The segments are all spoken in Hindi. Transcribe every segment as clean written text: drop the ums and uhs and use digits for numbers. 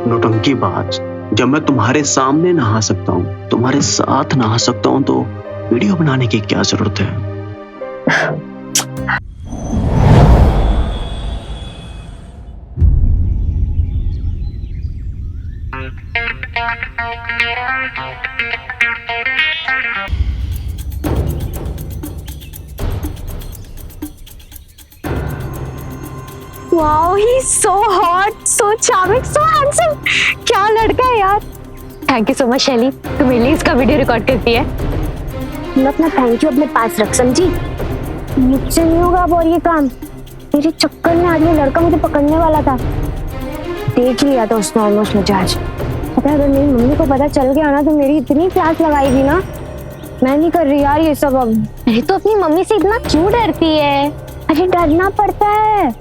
नौटंकीबाज, जब मैं तुम्हारे सामने नहा सकता हूँ, तुम्हारे साथ नहा सकता हूँ, तो वीडियो बनाने की क्या जरूरत है? Wow, he's so hot, so charming, so handsome. क्या लड़का है यार. Thank you so much शैली, तू मेरे लिए इसका वीडियो रिकॉर्ड करती है. तुम अपना थैंक यू अपने पास रख, समझी? मुझसे नहीं होगा अब और ये काम. मेरे चक्कर में आज ये लड़का मुझे पकड़ने वाला था. देख लिया था उसने ऑलमोस्ट मुझे आज. पता है अगर मेरी मम्मी को पता चल गया ना तो मेरी इतनी क्लास लगाएगी ना. मैं नहीं कर रही यार ये सब अब. अरे तो अपनी मम्मी से इतना क्यों डरती है? अरे डरना पड़ता है.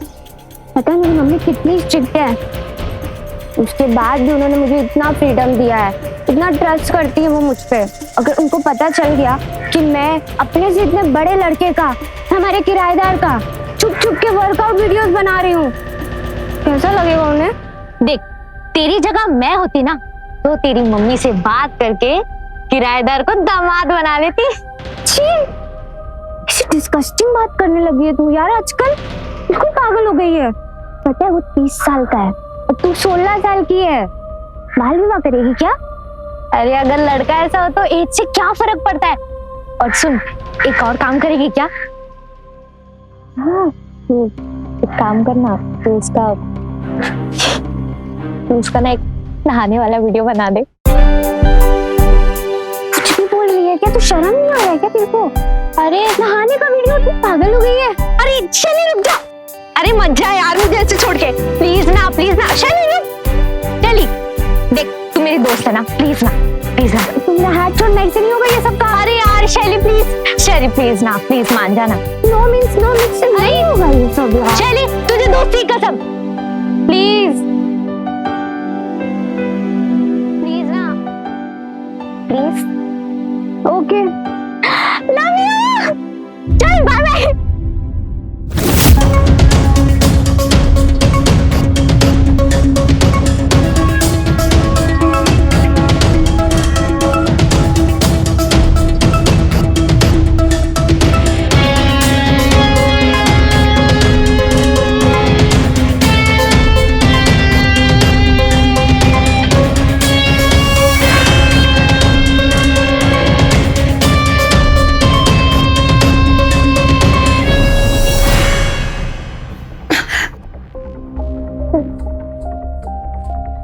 पता है मेरी मम्मी कितनी स्ट्रिक्ट है. उसके बाद भी उन्होंने मुझे इतना फ्रीडम दिया है, इतना ट्रस्ट करती है वो मुझ पे. अगर उनको पता चल गया कि मैं अपने से इतने बड़े लड़के का, हमारे किराएदार का छुप छुप के वर्कआउट वीडियोस बना रही हूँ, कैसा लगेगा उन्हें? देख, तेरी जगह मैं होती ना तो तेरी मम्मी से बात करके किराएदार को दामाद बना लेती. छी, ऐसी डिस्गस्टिंग बात करने लगी है तू यार आजकल. बिल्कुल पागल हो गई है. पता है वो 30 साल का है और तू 16 साल की है. बाल विवाह करेगी क्या? अरे अगर लड़का ऐसा हो तो एज से क्या फर्क पड़ता है. और सुन, एक और काम करेगी क्या? हाँ, एक काम करना, तो उसका ना एक नहाने वाला वीडियो बना दे. कुछ भी बोल रही है क्या? तू शर्म नहीं आ रहा है क्या तेरे को? अरे नहाने का वीडियो, तू पागल हो गई है? अरे चले रुक जा. अरे मत जा यार मुझे ऐसे छोड़ के. प्लीज ना शैली रुक. चली देख, तू मेरी दोस्त है ना, प्लीज ना. तुम मेरा हाथ छोड़, मेरे से नहीं होगा ये सब काम. अरे यार शैली प्लीज ना, प्लीज मान जाना. नो मींस नहीं होगा ये सब यार. शैली तुझे दोस्ती की कसम, प्लीज ना, प्लीज. Okay, love you. चल बाय बाय.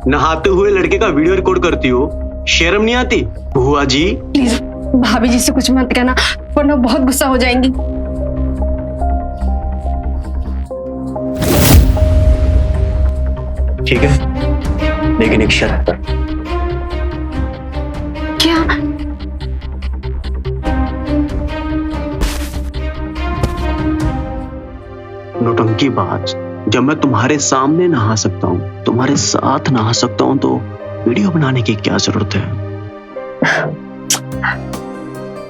नहाते हुए लड़के का वीडियो रिकॉर्ड करती हो, शर्म नहीं आती? बुआ जी प्लीज भाभी जी से कुछ मत कहना, वरना बहुत गुस्सा हो जाएंगी. ठीक है, लेकिन एक शर्त. क्या? नौटंकीबाज, जब मैं तुम्हारे सामने नहा सकता हूँ, तुम्हारे साथ नहा सकता हूँ, तो वीडियो बनाने की क्या जरूरत है?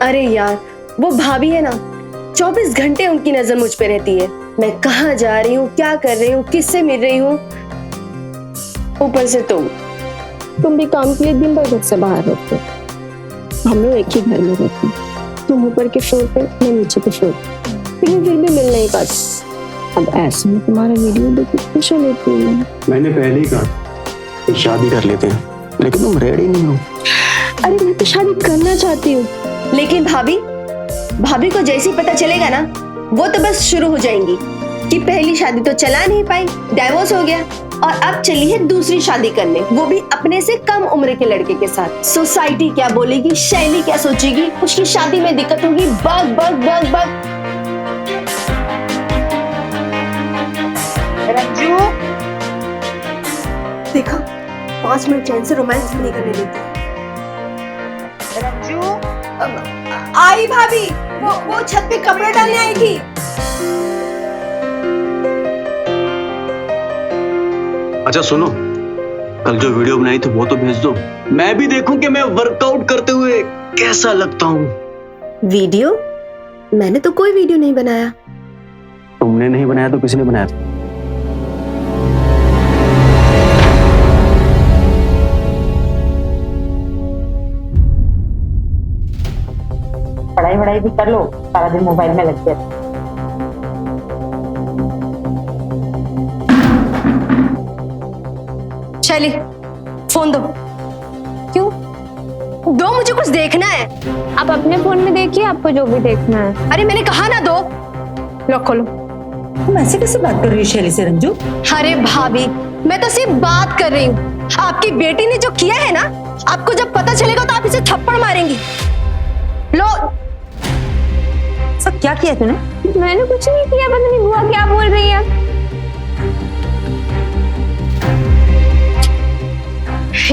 अरे यार वो भाभी है ना, 24 घंटे उनकी नजर मुझ पे रहती है. मैं कहाँ जा रही हूँ, क्या कर रही हूँ, किससे मिल रही हूँ. ऊपर से तुम भी काम के लिए दिन भर घर से बाहर रहते हो. हम लोग एक ही घर में रहते हैं. तुम ऊपर के फ्लोर पे, मैं नीचे के फ्लोर पे, लेकिन फिर भी मिल नहीं पाती. अब ऐसे में तुम्हारा वीडियो देख के खुश हो लेती हूँ. मैंने पहले ही कहा कि शादी कर लेते हैं, लेकिन तुम रेडी नहीं हो. अरे मैं तो शादी करना चाहती हूँ, लेकिन भाभी को जैसे ही पता चलेगा ना, वो तो बस शुरू हो जाएंगी कि पहली शादी तो चला नहीं पाई, डाइवोर्स हो गया, और अब चली है दूसरी शादी करने, वो भी अपने से कम उम्र के लड़के के साथ. सोसाइटी क्या बोलेगी, शैली क्या सोचेगी, उसकी शादी में दिक्कत होगी. Bug bug bug bug. Rajju देखा, 5 मिनट चैन से रोमांस भी नहीं करने देती. रज्जू आई भाभी, वो छत पे कपड़े डालने आई थी. अच्छा सुनो, कल जो वीडियो बनाई थी वो तो भेज दो, मैं भी देखूं कि मैं वर्कआउट करते हुए कैसा लगता हूँ. वीडियो? मैंने तो कोई वीडियो नहीं बनाया. तुमने नहीं बनाया तो किसने बनाया था? पढ़ाई वढ़ाई भी कर लो, सारा दिन मोबाइल में लग गए। शैली फोन दो। क्यों? दो, मुझे कुछ देखना है। आप अपने फोन में देखिए, आपको जो भी देखना है। अरे मैंने कहा ना दो। लो खोलो। तुम ऐसे कैसे बात कर रही हो शैली से रंजू? अरे भाभी, मैं तो सिर्फ बात कर रही हूँ। आपकी बेटी ने जो किया है ना, आपको जब पता चलेगा तो आप इसे थप्पड़ मारेंगी। लो। सब क्या किया तूने? मैंने कुछ नहीं किया, पता नहीं बुआ क्या बोल रही है।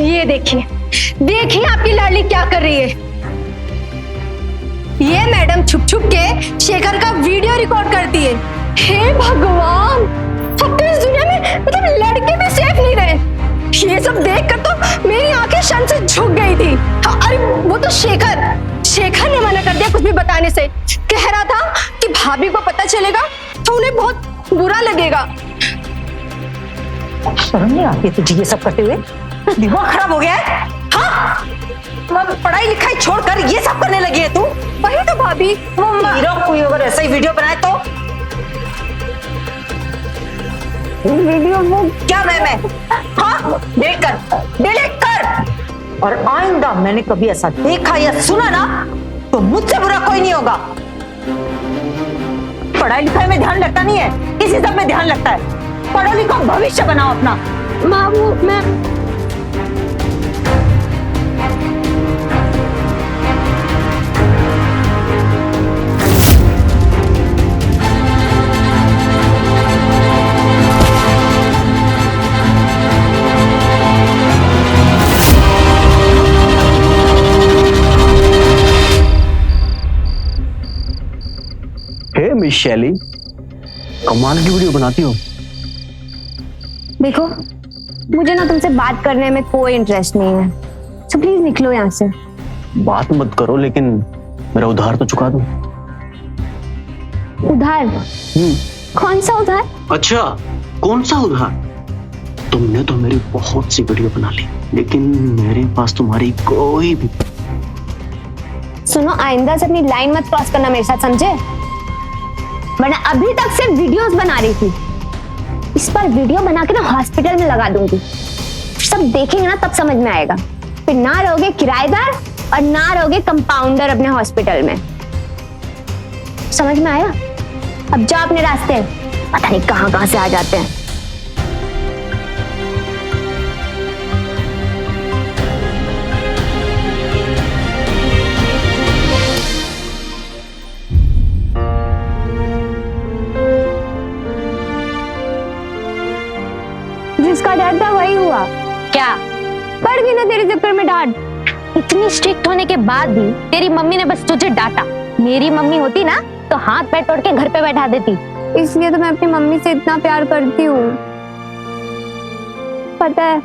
ये देखिए, देखिए आपकी लाडली क्या कर रही है। ये मैडम छुप छुप के शेखर का वीडियो रिकॉर्ड करती है। हे भगवान, अब तो इस दुनिया में मतलब लड़के भी सेफ नहीं रहे। ये सब देखकर तो मेरी आंखें शन से झुक गई थी। अरे वो तो शेखर ने मना कर दिया कुछ भी बताने से। कह रहा था कि भाभी को पता चलेगा तो उन्हें बहुत बुरा लगेगा। शर्म नहीं आती है तुझे ये सब करते हुए? दिमाग खराब हो गया है? हाँ? पढ़ाई लिखाई छोड़कर ये सब करने लगी है तू? वही तो भाभी, कोई अगर ऐसा ही वीडियो बनाए तो वीडियो वो क्या मैं हाँ डिलीट कर। और आइंदा मैंने कभी ऐसा देखा या सुना ना तो मुझसे बुरा कोई नहीं होगा। पढ़ाई लिखाई में ध्यान लगता नहीं है, इसी सब में ध्यान लगता है। पढ़ो लिखो, भविष्य बनाओ अपना। माँ वो मैं मिस शैली, कमाल की वीडियो बनाती हो। देखो, मुझे ना तुमसे बात करने में कोई इंटरेस्ट नहीं है, तो प्लीज निकलो यहाँ से। बात मत करो, लेकिन मेरा उधार तो चुका दो। उधार? कौन सा उधार? अच्छा, कौन सा उधार? तुमने तो मेरी बहुत सी वीडियो बना ली, लेकिन मेरे पास तुम्हारी कोई भी। सुनो, आइंदा से अपनी लाइन मत क्रॉस करना मेरे साथ, समझे? वरना अभी तक सिर्फ वीडियोस बना रही थी, इस पर वीडियो बना के ना हॉस्पिटल में लगा दूंगी। सब देखेंगे ना तब समझ में आएगा। फिर ना रहोगे किराएदार और ना रहोगे कंपाउंडर अपने हॉस्पिटल में। समझ में आया? अब जाओ अपने रास्ते, पता नहीं कहां से आ जाते हैं। जिसका डर था वही हुआ। क्या पड़ गई ना तेरे चक्कर में डांट? इतनी स्ट्रिक्ट होने के बाद भी तेरी मम्मी ने बस तुझे डांटा। मेरी मम्मी होती ना तो हाथ पैर तोड़ के घर पे बैठा देती। इसलिए तो मैं अपनी मम्मी से इतना प्यार करती हूँ। पता है,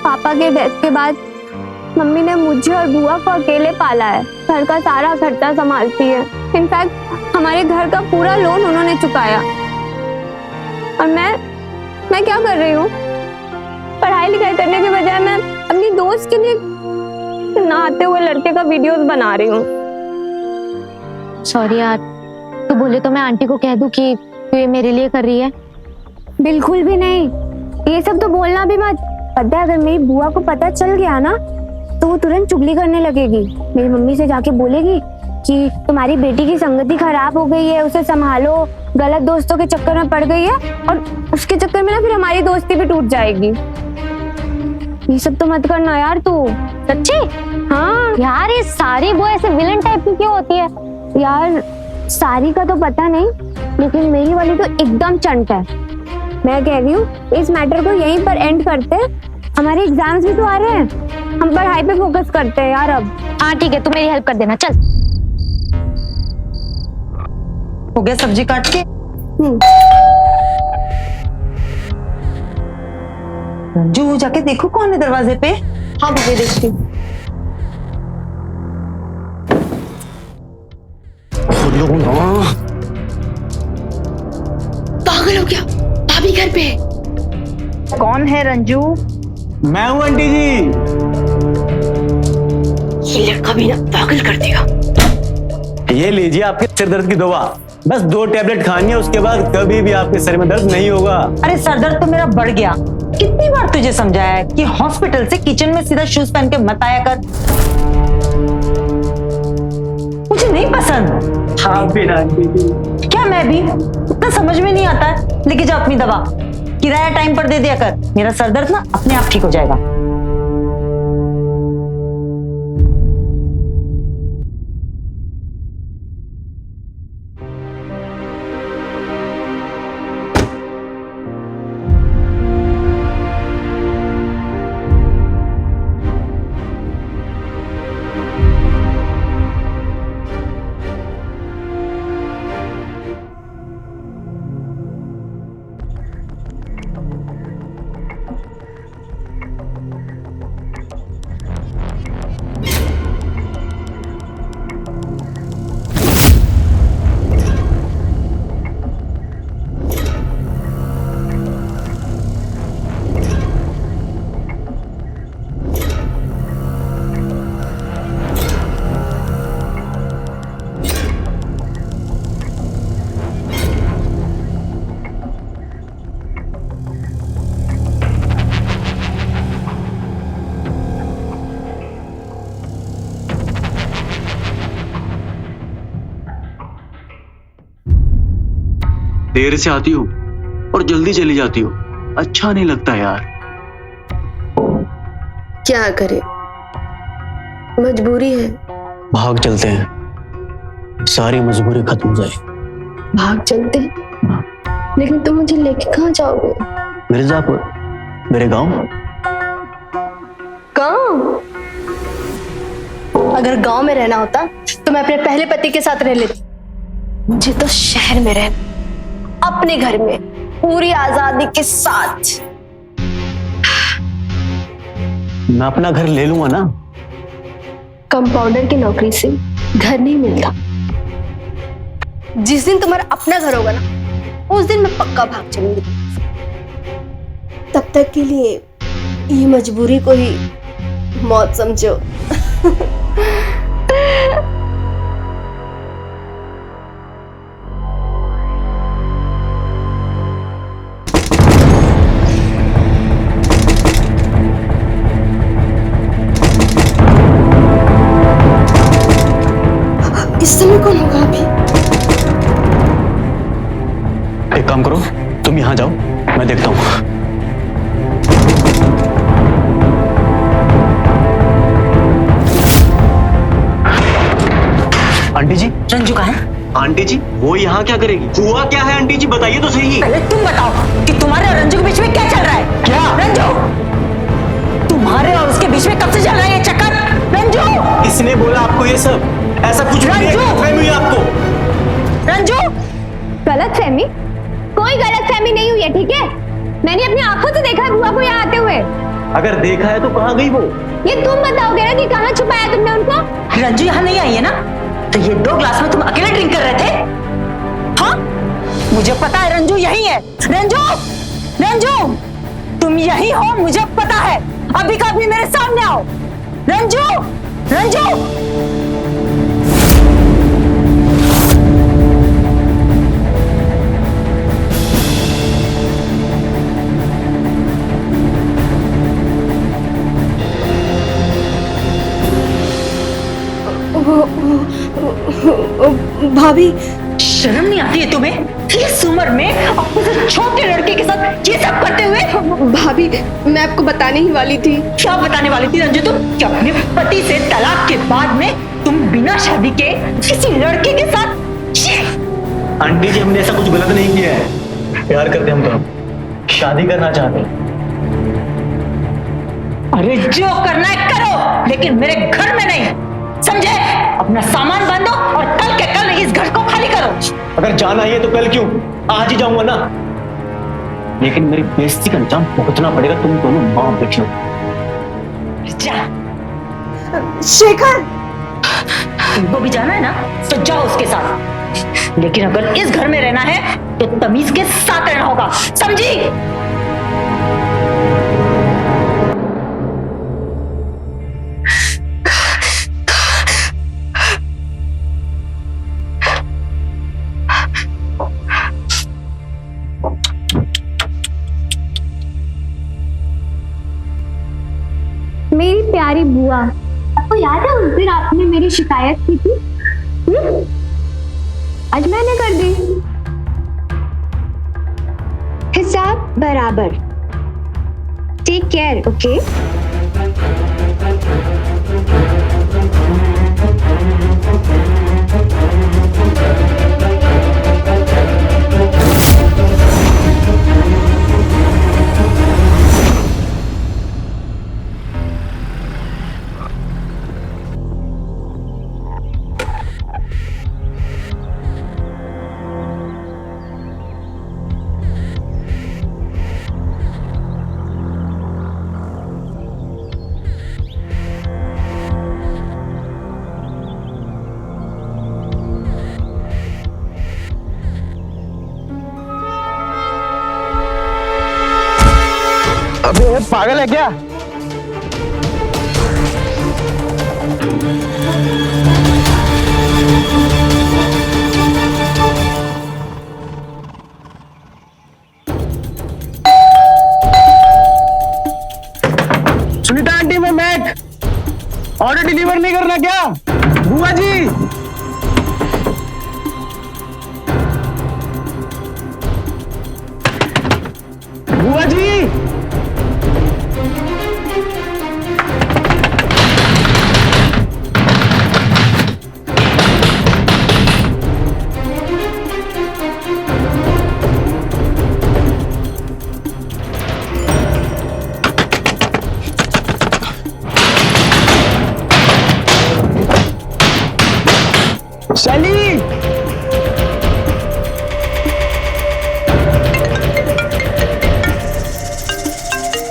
पापा के डेथ के बाद मम्मी ने मुझे और बुआ को अकेले पाला है। घर का सारा खर्चा संभालती है। इनफैक्ट हमारे घर का पूरा लोन उन्होंने चुकाया। और मैं क्या कर रही हूँ? पढ़ाई लिखाई करने के बजाय मैं अपनी दोस्त के लिए नहाते हुए लड़के का वीडियोस बना रही हूँ। सॉरी यार, तू बोले तो मैं आंटी को कह दूं कि तू ये मेरे लिए कर रही है? बिल्कुल भी नहीं, ये सब तो बोलना भी मत। पता है, अगर मेरी बुआ को पता चल गया ना तो वो तुरंत चुगली करने लगेगी। मेरी मम्मी से जाके बोलेगी कि तुम्हारी बेटी की संगति खराब हो गई है, उसे संभालो, गलत दोस्तों के चक्कर में पड़ गई है, और उसके चक्कर में ना फिर हमारी दोस्ती भी टूट जाएगी। ये सब तो मत करना यार तू। सच्ची? हाँ यार, ये सारी बुआ ऐसे विलन टाइप की क्यों होती है? यार सारी का तो पता नहीं, लेकिन मेरी वाली तो एकदम चंट है। मैं कह रही हूँ इस मैटर को यहीं पर एंड करते हैं। हमारे एग्जाम्स भी तो आ रहे हैं, हम पढ़ाई पे फोकस करते हैं यार अब। हाँ ठीक है, तू मेरी हेल्प कर देना। चल, हो गया सब्जी काट के? रंजू, जाके देखो कौन है दरवाजे पे। हाँ मुझे देखती हूँ। पागल हो गया, भाभी घर पे। कौन है रंजू? मैं हूँ आंटी जी। ये लड़का भी ना पागल कर देगा। ये लीजिए आपके सिर दर्द की दवा। बस 2 टैबलेट खानी है, उसके बाद कभी भी आपके सर में दर्द नहीं होगा। अरे सर दर्द तो मेरा बढ़ गया। कितनी बार तुझे समझाया है कि हॉस्पिटल से किचन में सीधा शूज पहन के मत आया कर। मुझे नहीं पसंद। हाँ फिर आंटी जी। क्या मैं भी उतना समझ में नहीं आता है। लेके जा अपनी दवा, किराया टाइम पर दे दिया कर। मेरा सर दर्द ना अपने आप ठीक हो जाएगा। देर से आती हो और जल्दी चली जाती हो, अच्छा नहीं लगता यार। क्या करे, मजबूरी है। भाग चलते हैं, सारी मजबूरी खत्म हो जाए। भाग चलते हैं? लेकिन तुम मुझे लेके कहाँ जाओगे? मिर्जापुर, मेरे गांव। गाँव? अगर गांव में रहना होता तो मैं अपने पहले पति के साथ रह लेती। मुझे तो शहर में रहना, अपने घर में पूरी आजादी के साथ। मैं अपना घर ले लूंगा ना। कंपाउंडर की नौकरी से घर नहीं मिलता। जिस दिन तुम्हारा अपना घर होगा ना, उस दिन मैं पक्का भाग चलूंगी। तब तक के लिए ये मजबूरी को ही मौत समझो। इस समय कौन होगा अभी? एक काम करो, तुम यहां जाओ, मैं देखता हूं। आंटी जी। रंजू कहाँ है? आंटी जी, वो यहाँ क्या करेगी? हुआ क्या है आंटी जी, बताइए तो सही। पहले तुम बताओ कि तुम्हारे और रंजू के बीच में क्या चल रहा है? क्या रंजू, तुम्हारे और उसके बीच में कब से चल रहा है ये चक्कर? रंजू, किसने बोला आपको ये सब? ऐसा कुछ भी नहीं है आपको। रंजू, गलतफहमी? कोई गलतफहमी नहीं हुई है, ठीक है? मैंने अपनी आंखों से देखा है बुआ को यहाँ आते हुए। अगर देखा है तो कहाँ गई वो? ये तुम बताओगे ना कि कहाँ छुपाया तुमने उनको? रंजू यहाँ नहीं आई है ना? तो ये 2 ग्लास में तुम अकेले ड्रिंक कर रहे थे? हाँ, मुझे पता है रंजू यही है। रंजू, रंजू, तुम यही हो, मुझे पता है। अभी का अभी मेरे सामने आओ। रंजू, रंजू। भाभी, शर्म नहीं आती है तुम्हें? इस उम्र में अपने छोटे लड़के के साथ ये सब करते हुए? भाभी, मैं आपको बताने ही वाली थी। क्या बताने वाली थी रंजू तुम? कि अपने पति से तलाक के बाद में तुम बिना शादी के किसी लड़के के साथ? आंटी जी, हमने ऐसा कुछ गलत नहीं किया है। प्यार करते हम तो, शादी करना चाहते हैं। अरे जो करना है करो, लेकिन मेरे घर में नहीं, समझे? अपना सामान बांधो और कल के कल इस घर को खाली करो। अगर जाना ही है तो कल क्यों, आज ही जाऊंगा ना। लेकिन मेरी बेइज्जती का अंजाम भुगतना पड़ेगा तुम दोनों मां बेटियों। जा। शेखर, तुमको भी जाना है ना तो जाओ उसके साथ, लेकिन अगर इस घर में रहना है तो तमीज के साथ रहना होगा, समझी? प्यारी बुआ, आपको याद है उस दिन आपने मेरी शिकायत की थी? आज मैंने कर दी। हिसाब बराबर। Take care, okay? अबे ये पागल है क्या? सुनीता आंटी, मैं मैक ऑर्डर डिलीवर नहीं करना क्या? बुआ जी, बुआ जी, शैली,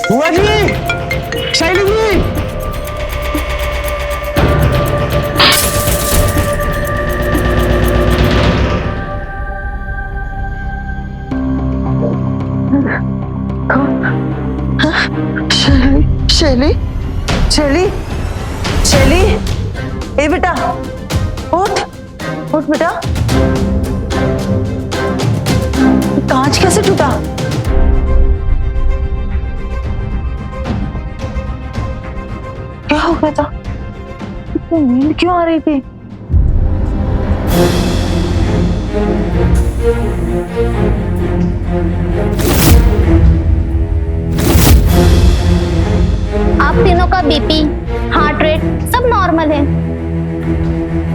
बुआ जी, शैली जी, शैली, शैली, शैली, ए बेटा, उठ, उठ बेटा। कांच कैसे टूटा? क्या हो गया था? इतनी नींद क्यों आ रही थी? आप तीनों का बीपी, हार्ट रेट सब नॉर्मल है।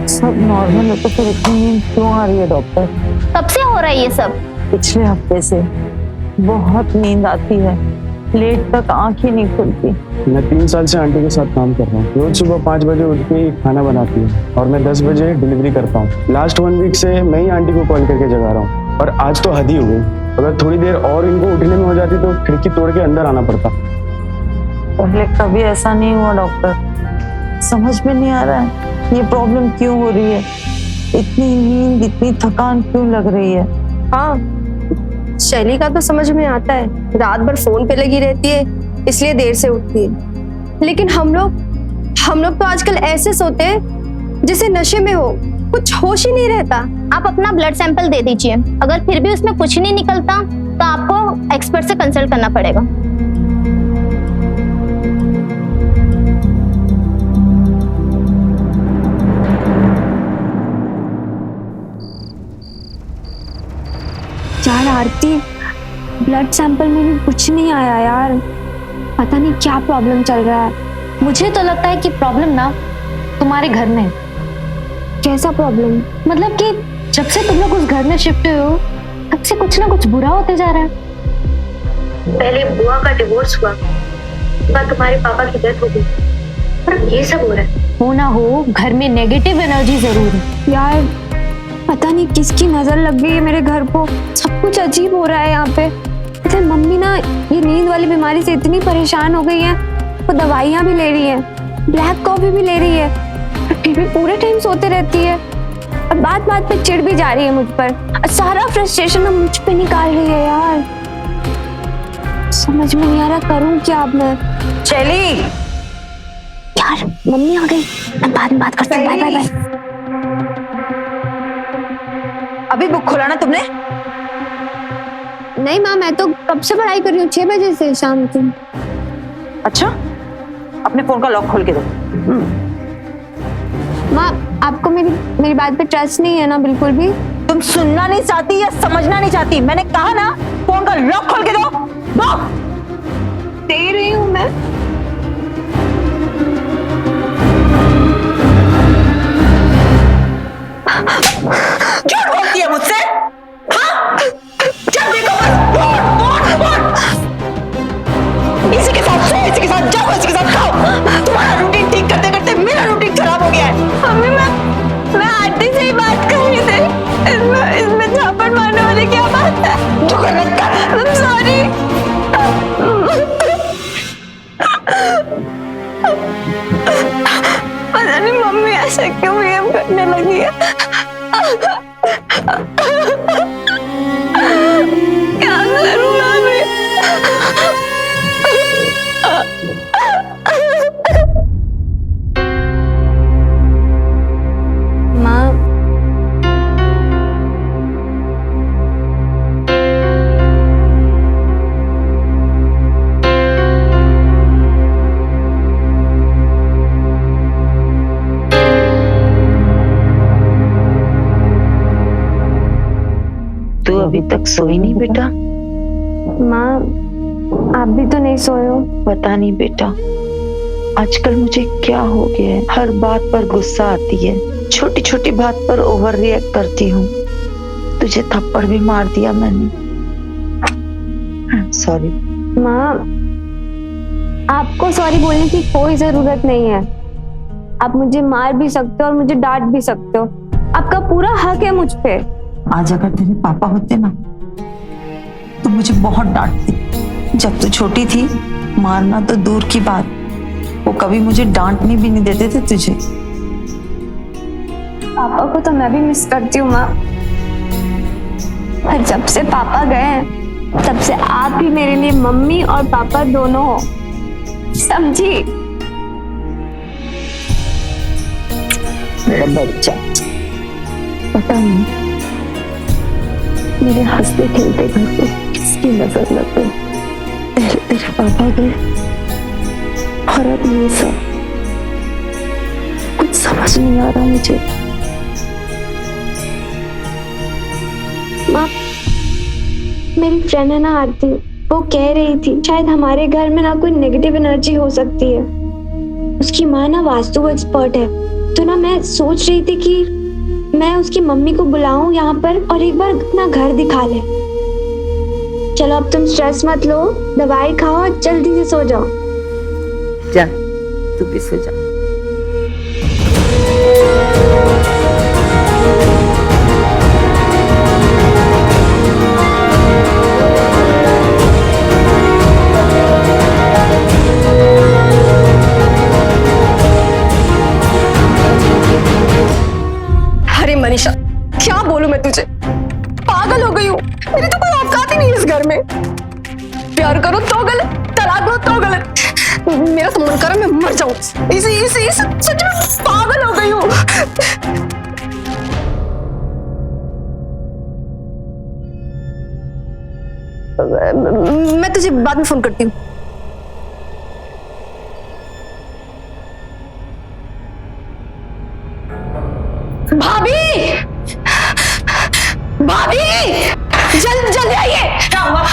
सब नॉर्मल है तो फिर इतनी नींद क्यों आ रही है डॉक्टर? कब से हो रहा है ये सब? पिछले हफ्ते से बहुत नींद आती है, लेट तक आंख ही नहीं खुलती। मैं 3 साल से आंटी के साथ काम कर रहा हूँ। रोज सुबह 5 बजे उठ के खाना बनाती है और मैं 10 बजे डिलीवरी करता हूँ। लास्ट 1 वीक से मैं ही आंटी को कॉल करके जगा रहा हूँ और आज तो हद ही हो गई। अगर थोड़ी देर और इनको उठने में हो जाती तो खिड़की तोड़ के अंदर आना पड़ता। पहले कभी ऐसा नहीं हुआ डॉक्टर, समझ में नहीं आ रहा है ये प्रॉब्लम क्यों हो रही है। इतनी नींद, इतनी थकान क्यों लग रही है? हाँ, शैली का तो समझ में आता है, रात भर फोन पे लगी रहती है इसलिए देर से उठती है। लेकिन हम लोग तो आजकल ऐसे सोते हैं जैसे नशे में हो, कुछ होश ही नहीं रहता। आप अपना ब्लड सैंपल दे दीजिए, अगर फिर भी उसमें कुछ नहीं निकलता तो आपको एक्सपर्ट से कंसल्ट करना पड़ेगा। यार आरती, ब्लड सैंपल में भी कुछ नहीं आया यार, पता नहीं क्या प्रॉब्लम चल रहा है। मुझे तो लगता है कि प्रॉब्लम ना तुम्हारे घर में है। कैसा प्रॉब्लम? मतलब कि जब से तुम लोग उस घर में शिफ्ट हुए हो तब से कुछ ना कुछ बुरा होते जा रहा है। पहले बुआ का डिवोर्स हुआ, बाद तुम्हारे पापा की डेथ हो गई, और ये सब हो रहा है। हो ना हो, घर में नेगेटिव एनर्जी जरूर है। यार पता नहीं किसकी नजर लग गई है मेरे घर को, सब कुछ अजीब हो रहा है यहाँ पे। मतलब मम्मी ना ये नींद वाली बीमारी से इतनी परेशान हो गई है, वो दवाइयाँ भी ले रही है, ब्लैक कॉफी भी ले रही है, फिर भी पूरे टाइम सोते रहती है और बात बात पे चिढ़ भी जा रही है मुझ पर, और सारा फ्रस्ट्रेशन मुझ पे निकाल रही है। यार समझ में नहीं आ रहा करूँ क्या अब मैं। शैली, यार मम्मी आ गई, मैं बाद में बात करती हूँ, बाय बाय बाय। अभी बुक खोला ना तुमने? नहीं माँ, मैं तो कब से पढ़ाई कर रही हूँ, 6 बजे से शाम की। अच्छा, अपने फोन का लॉक खोल के दो। माँ आपको मेरी बात पे ट्रस्ट नहीं है ना बिल्कुल भी? तुम सुनना नहीं चाहती या समझना नहीं चाहती? मैंने कहा ना फोन का लॉक खोल के दो। दो। दे रही हूँ मैं। झूठ बोलती है मुझसे? हाँ? जब देखो बस फोन फोन फोन। इसी के साथ सो, इसी के साथ जाओ, इसी के साथ खाओ। तुम्हारा रूटीन ठीक करते करते मेरा रूटीन खराब हो गया है। मम्मी मैं आंटी से ही बात कर रही थी। इसमें झापड़ मारने वाली क्या बात है? जो करना कर। I'm sorry। पता नहीं मम्मी ऐसे क्यों बिहेव करने लगी है। क्या करूं मैं? माँ तू अभी तक सोई नहीं बेटा? माँ आप भी तो नहीं सोए हो। पता नहीं बेटा, आजकल मुझे क्या हो गया है। हर बात पर गुस्सा आती है, छोटी छोटी बात पर ओवर रिएक्ट करती हूँ। तुझे थप्पड़ भी मार दिया मैंने। सॉरी। माँ आपको सॉरी बोलने की कोई जरूरत नहीं है। आप मुझे मार भी सकते हो और मुझे डांट भी सकते हो। आपका पूरा हक है मुझ पे। आज अगर तेरे पापा होते ना तो मुझे बहुत डांटती। जब तू छोटी थी, मारना तो दूर की बात, वो कभी मुझे डांटने भी नहीं देते थे तुझे। पापा को तो मैं भी मिस करती हूँ माँ। पर जब से पापा गए हैं तब से आप भी मेरे लिए मम्मी और पापा दोनों हो, समझी? मेरा बच्चा, पता नहीं मेरे हंसते खेलते घर को किसकी नजर लग गई। पहले तेरे पापा गए और अब ये सब। कुछ समझ नहीं आ रहा मुझे। माँ मेरी फ्रेंड है ना आरती, वो कह रही थी शायद हमारे घर में ना कोई नेगेटिव एनर्जी हो सकती है। उसकी माँ ना वास्तु एक्सपर्ट है, तो ना मैं सोच रही थी कि मैं उसकी मम्मी को बुलाऊं यहाँ पर और एक बार अपना घर दिखा ले। चलो अब तुम स्ट्रेस मत लो, दवाई खाओ और जल्दी से सो जाओ। जा, तू भी सो जा। अरे मनीषा, क्या बोलूं मैं तुझे? पागल हो गई हूँ। मेरी तो कोई औकात ही नहीं है इस घर में। प्यार करो तो गलत, तलाक लो तो गलत। मेरा तो मन कर रहा है मैं मर जाऊं। इसी सच में पागल हो गई हूँ। मैं तुझे बाद में फोन करती हूँ। भाभी, भाभी, जल्दी आइए। क्या हुआ?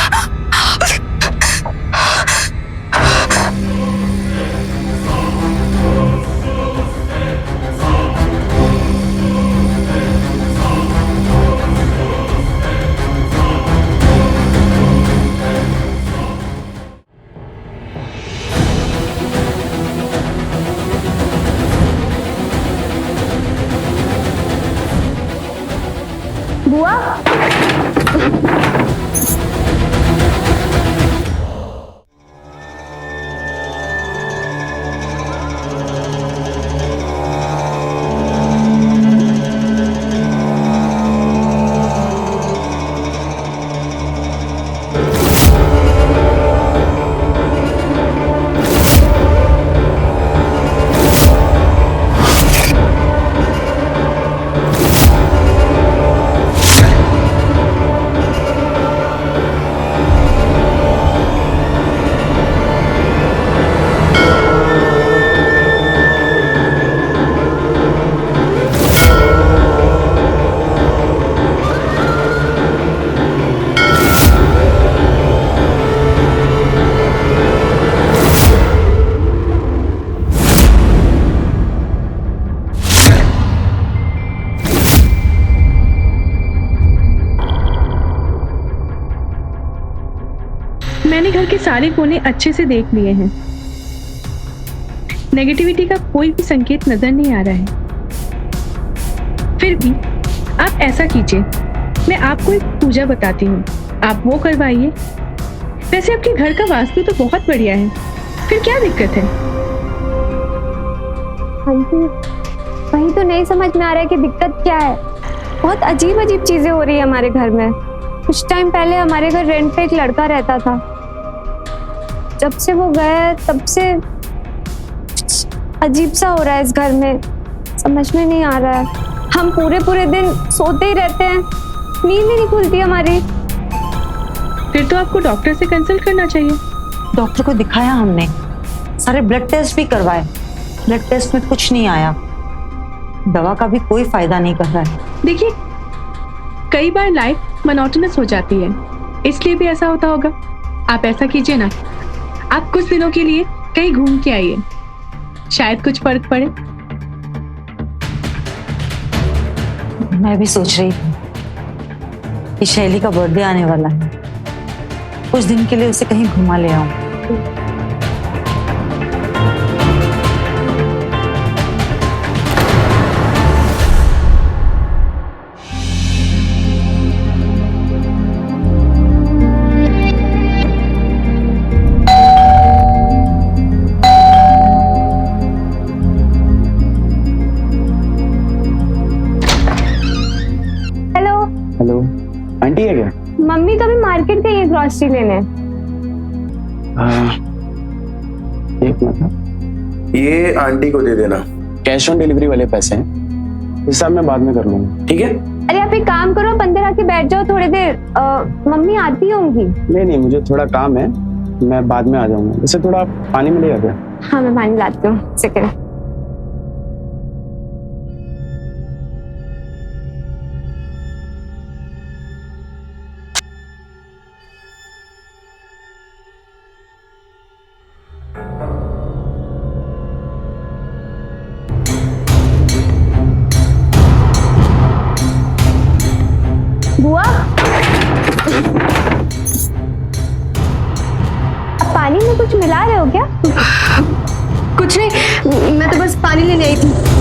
घर के सारे कोने अच्छे से देख लिए हैं। नेगेटिविटी का कोई भी संकेत नजर नहीं आ रहा है। फिर भी आप ऐसा कीजिए, मैं आपको एक पूजा बताती हूँ, आप वो करवाइए। वैसे आपके घर का वास्तु तो बहुत बढ़िया है, फिर क्या दिक्कत है? आंटी, वही तो नहीं समझ में आ रहा है कि दिक्कत क्या है। बहुत अजीब अजीब चीजें हो रही है हमारे घर में। कुछ टाइम पहले हमारे घर रेंट पे एक लड़का रहता था। जब से वो गया तब से अजीब सा हो रहा है इस घर में, समझ में नहीं आ रहा है। हम पूरे दिन सोते ही रहते हैं, नींद ही नहीं खुलती हमारी। फिर तो आपको डॉक्टर से कंसल्ट करना चाहिए। डॉक्टर को दिखाया हमने, सारे ब्लड टेस्ट भी करवाए, ब्लड टेस्ट में कुछ नहीं आया। दवा का भी कोई फायदा नहीं कर रहा है। देखिए, कई बार लाइफ मोनोटोनस हो जाती है, इसलिए भी ऐसा होता होगा। आप ऐसा कीजिए ना, आप कुछ दिनों के लिए कहीं घूम के आइए, शायद कुछ फर्क पड़े। मैं भी सोच रही थी कि शैली का बर्थडे आने वाला है, कुछ दिन के लिए उसे कहीं घुमा ले आऊं। हेलो, आंटी है क्या? मम्मी तो अभी मार्केट गई है ग्रोसरी लेने। एक मिनट, ये आंटी को दे देना। कैश ऑन डिलीवरी वाले पैसे हैं, हिसाब मैं बाद में कर लूंगा, ठीक है? अरे आप एक काम करो, आप अंदर आके बैठ जाओ थोड़ी देर। मम्मी आती होंगी। नहीं, मुझे थोड़ा काम है, मैं बाद में आ जाऊंगा। वैसे थोड़ा पानी मिलेगा क्या? हाँ, मैं पानी लाती हूँ, सेकंड। बुआ, पानी में कुछ मिला रहे हो क्या? कुछ नहीं, मैं तो बस पानी लेने आई थी।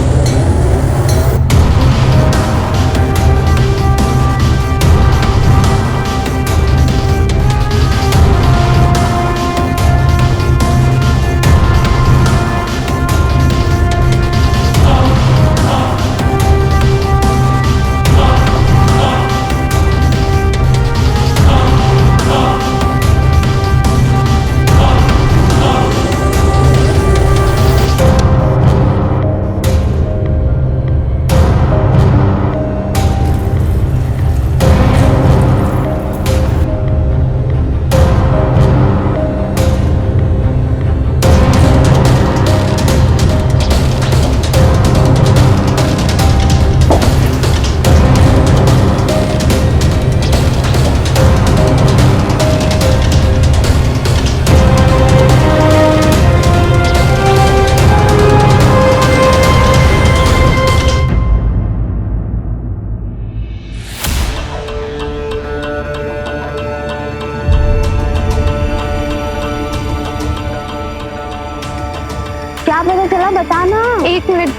क्या पता चला, बताना। एक मिनट,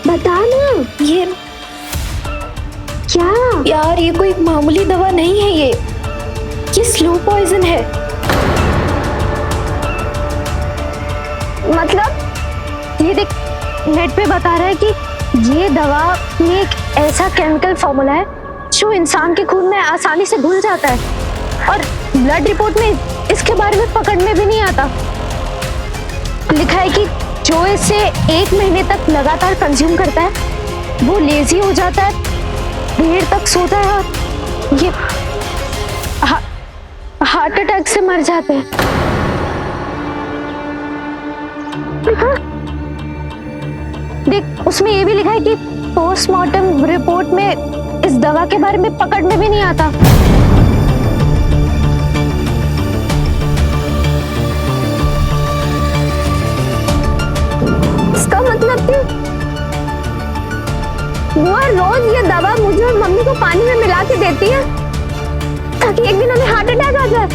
बताना। ये क्या? यार, ये कोई मामूली दवा नहीं है, ये स्लो पॉइजन है। मतलब ये देख, नेट पे बता रहा है कि ये दवा में एक ऐसा केमिकल फॉर्मूला है जो इंसान के खून में आसानी से घुल जाता है, और ब्लड रिपोर्ट में इसके बारे में पकड़ में भी नहीं आता। लिखा है कि जो इसे 1 महीने तक लगातार कंज्यूम करता है वो लेजी हो जाता है, देर तक सोता है और ये हार्ट अटैक से मर जाते हैं। देख, उसमें ये भी लिखा है कि पोस्टमार्टम रिपोर्ट में इस दवा के बारे में पकड़ में भी नहीं आता। इसका मतलब कि वो रोज ये दवा मुझे और मम्मी को पानी में मिला के देती है ताकि एक दिन हमें हार्ट अटैक आ जाए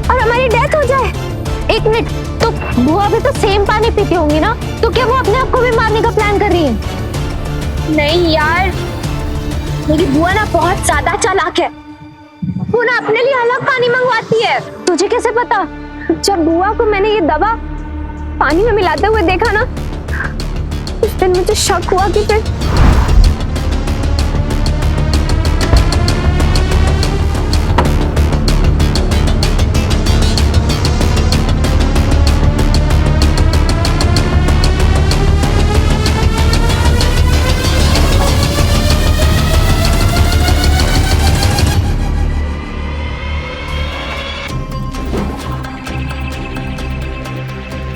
और हमारी डेथ हो जाए। एक मिनट, तो बुआ भी तो सेम पानी पीती होंगी ना, तो क्या वो अपने आप को भी मारने का प्लान कर रही है? नहीं यार, मेरी बुआ ना बहुत ज्यादा चालाक है, वो ना अपने लिए अलग पानी मंगवाती है। तुझे कैसे पता? जब बुआ को मैंने ये दवा पानी में मिलाते हुए देखा ना, उस दिन मुझे शक हुआ कि फिर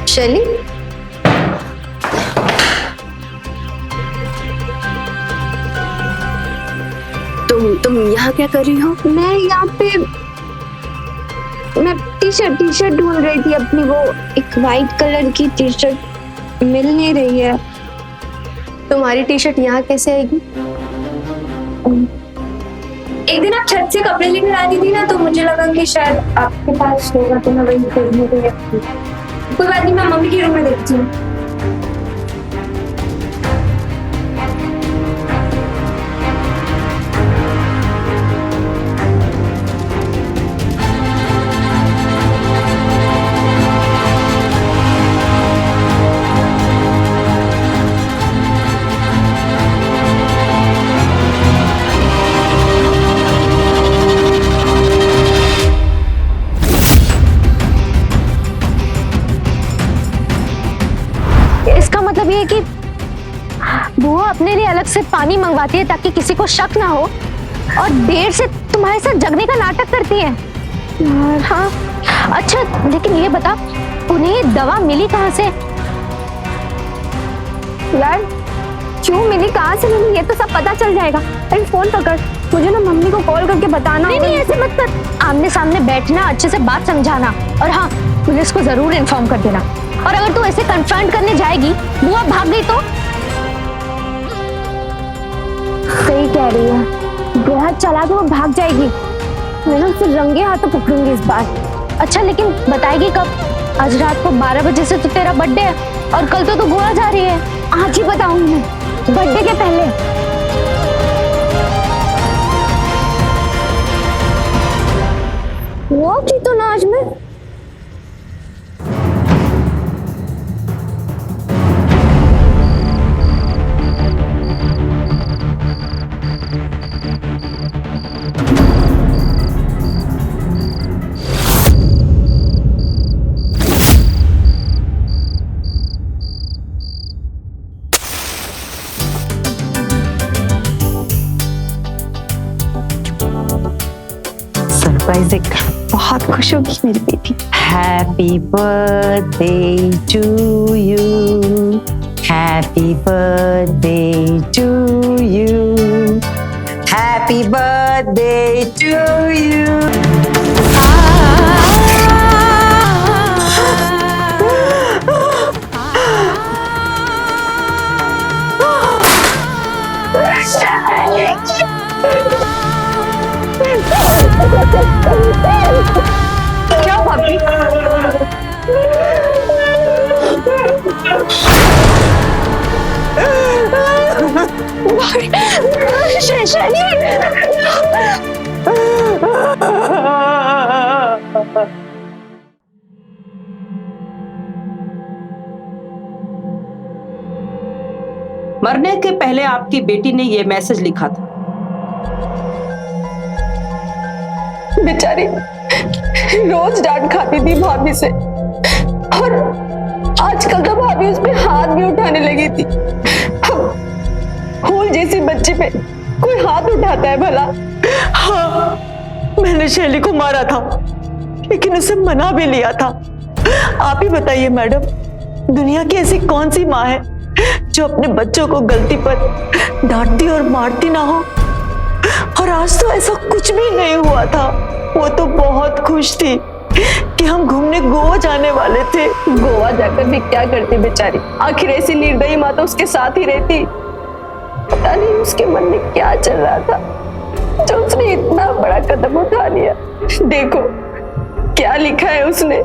शैली, तुम यहाँ क्या कर रही हो? मैं यहाँ पे मैं टी शर्ट ढूंढ रही थी अपनी, वो एक वाइट कलर की टी शर्ट मिल नहीं रही है। तुम्हारी टी शर्ट यहाँ कैसे आएगी? एक दिन आप छत से कपड़े लेकर आई थी ना, तो मुझे लगा कि शायद आपके पास होगा, तो मैं वही खरीदने के लिए आई थी। कोई बात नहीं, मैं मम्मी के रूम में देखती हूँ। इसका मतलब ये है कि बुआ अपने लिए अलग से पानी मंगवाती है ताकि किसी को शक ना हो, और देर से तुम्हारे साथ जगने का नाटक करती है। हाँ, अच्छा लेकिन ये बता, उन्हें ये दवा मिली कहाँ से? यार क्यों मिली, कहाँ से मिली, ये तो सब पता चल जाएगा। अरे फोन पकड़, मुझे ना मम्मी को कॉल करके बताना। नहीं नहीं, ऐसे मत कर, आमने सामने बैठना, अच्छे से बात समझाना, और हाँ पुलिस को जरूर इन्फॉर्म कर देना। और अगर तू ऐसे कन्फ्रंट करने जाएगी, बुआ भाग गई तो? सही कह रही है, बेहद चालाक है, वो भाग जाएगी। मैं ना उसे रंगे हाथों पकड़ूंगी इस बार। अच्छा लेकिन बताएगी कब? आज रात को 12 बजे से तो तेरा बर्थडे है, और कल तो तू गोवा जा रही है। आज ही बताऊंगी मैं, बर्थडे के पहले। वो की तो ना आज मैं सरप्राइज देखकर बहुत खुश होगी मेरी बेटी। Happy birthday to you, happy birthday to you, happy birthday to you. क्या भाभी? मरने के पहले आपकी बेटी ने यह मैसेज लिखा था। बेचारी रोज डांट खाती थी भाभी से, और आजकल तो भाभी उस पे हाथ भी उठाने लगी थी। फूल जैसी बच्ची पे कोई हाथ उठाता है भला? हाँ, मैंने शैली को मारा था, लेकिन उसे मना भी लिया था। आप ही बताइए मैडम, दुनिया की ऐसी कौन सी माँ है जो अपने बच्चों को गलती पर डांटती और मारती ना हो? और आज तो ऐसा कुछ भी नहीं हुआ था। वो तो बहुत खुश थी कि हम घूमने गोवा जाने वाले थे। गोवा जाकर भी क्या करती बेचारी, आखिर ऐसी निर्दयी माँ तो उसके साथ ही रहती। पता नहीं उसके मन में क्या चल रहा था। जो उसने इतना बड़ा कदम उठा लिया। देखो क्या लिखा है उसने।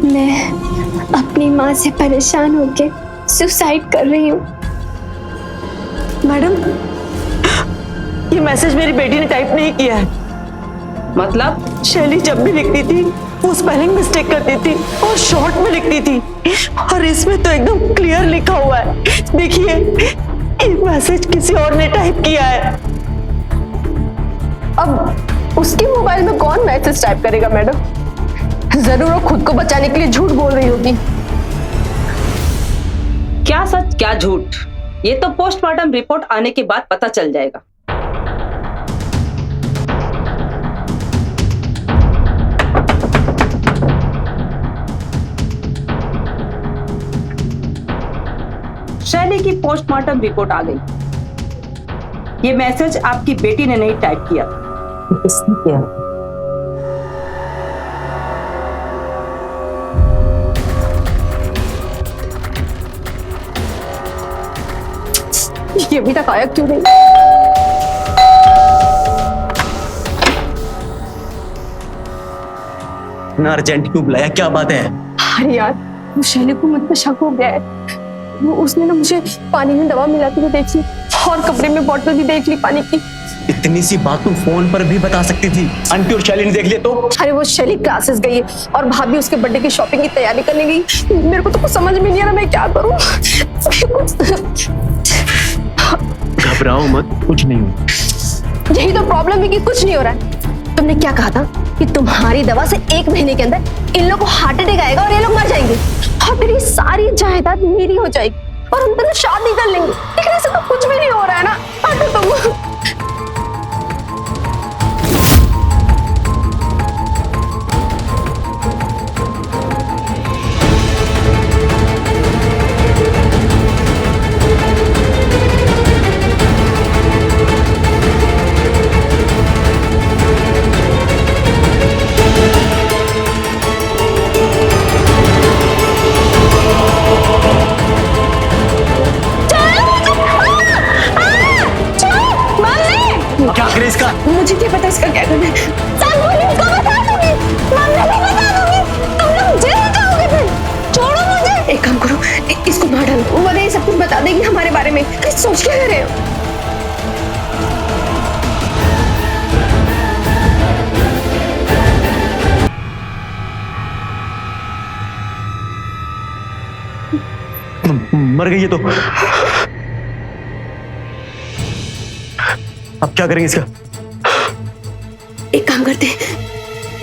मैं अपनी माँ से परेशान होके सुसाइड कर रही हूँ। मैडम, ये मैसेज मेरी बेटी ने टाइप नहीं किया है। मतलब शैली जब भी लिखती थी वो स्पेलिंग मिस्टेक करती थी और शॉर्ट में लिखती थी, और इसमें तो एकदम क्लियर लिखा हुआ है। देखिए, ये मैसेज किसी और ने टाइप किया है। अब उसके मोबाइल में कौन मैसेज टाइप करेगा मैडम? जरूर वो खुद को बचाने के लिए झूठ बोल रही होगी। क्या सच क्या झूठ, ये तो पोस्टमार्टम रिपोर्ट आने के बाद पता चल जाएगा। शैली की पोस्टमार्टम रिपोर्ट आ गई। ये मैसेज आपकी बेटी ने नहीं टाइप किया था। किसने किया? ये अभी तक आया क्यों नहीं? ना अर्जेंट क्यों बुलाया, क्या बात है? अरे यार, वो शैली को मुझ पे शक हो गया है। वो उसने ना मुझे पानी में दवा मिलाते हुए देखी और कपड़े में बोतल भी देख ली पानी की। इतनी सी बात तुम फोन पर भी बता सकती थी। आंटी और शैली ने देख लिया तो? अरे वो शैली क्लासेस गई है और भाभी उसके बर्थडे की शॉपिंग की तैयारी करने गई। मेरे को तो कुछ समझ में नहीं आ रहा मैं क्या करूं। घबराओ मत, कुछ नहीं हो। यही तो प्रॉब्लम है कि कुछ नहीं हो रहा है। तुमने क्या कहा था कि तुम्हारी दवा से 1 महीने के अंदर इन लोगों को हार्ट अटैक आएगा और ये लोग मर जाएंगे और फिर ये सारी जायदाद मेरी हो जाएगी और हम दोनों शादी कर लेंगे। लेकिन ऐसा तो कुछ भी नहीं हो रहा है ना। हटो तुम। क्या करे इसका? मुझे क्या पता इसका क्या करना है। चल पुलिस को बता दूंगी, मम्मी को बता दूंगी, तुम लोग जेल जाओगे फिर। छोड़ो मुझे। एक काम करो, इसको मार डालो, वो ये सब कुछ बता देगी हमारे बारे में। सोच क्या कर रहे हो? मर गई है तो अब क्या करेंगे इसका? एक काम करते हैं,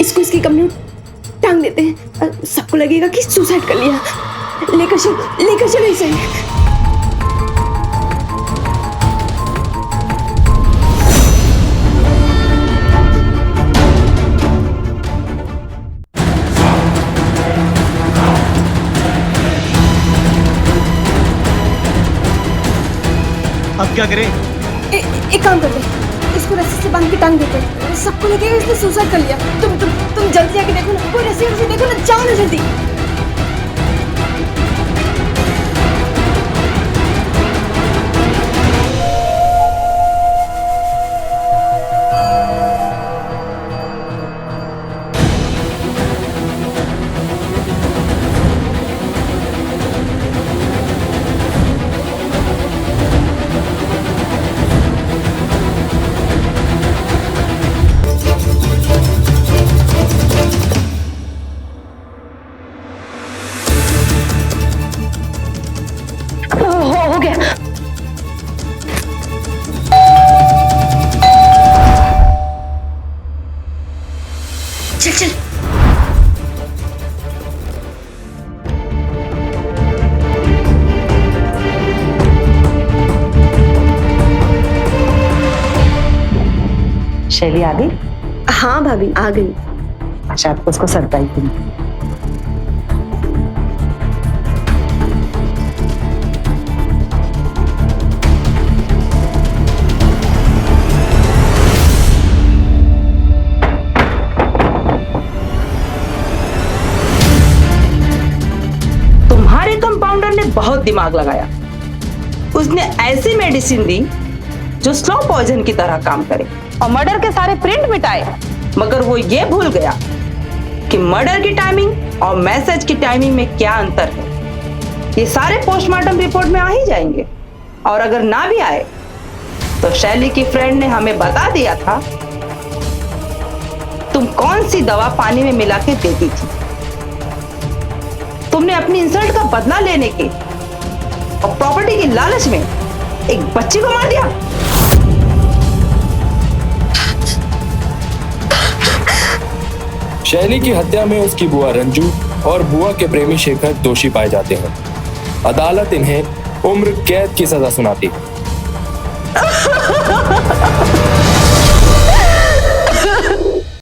इसको इसकी कमरे में टांग देते हैं। सबको लगेगा कि सुसाइड कर लिया। लेकर चलो इसे। अब क्या करें? एक काम करते हैं, इसको रस्सी से बांध के टांग देते हैं। सबको लगेगा इसने सुसाइड कर लिया। तुम जल्दी आके देखो ना, कोई रस्सी देखो ना, जाओ ना जल्दी। हो गया। चल शैली आ गई? हाँ भाभी आ गई। अच्छा, आपको उसको सरप्राइज दूंगी। दिमाग लगाया। उसने ऐसी मेडिसिन दी जो स्लो पॉइजन की तरह काम करे और मर्डर के सारे प्रिंट मिटाए, मगर वो ये भूल गया कि मर्डर की टाइमिंग और मैसेज की टाइमिंग में क्या अंतर है। ये सारे पोस्टमार्टम रिपोर्ट में आ ही जाएंगे, और अगर ना भी आए तो शैली की फ्रेंड ने हमें बता दिया था तुम कौन सी दवा पानी में मिला के देती थी। तुमने अपनी इंसल्ट का बदला लेने के और प्रॉपर्टी की लालच में एक बच्ची को मार दिया। शैली की हत्या में उसकी बुआ रंजू और बुआ के प्रेमी शेखर दोषी पाए जाते हैं। अदालत इन्हें उम्र कैद की सजा सुनाती है।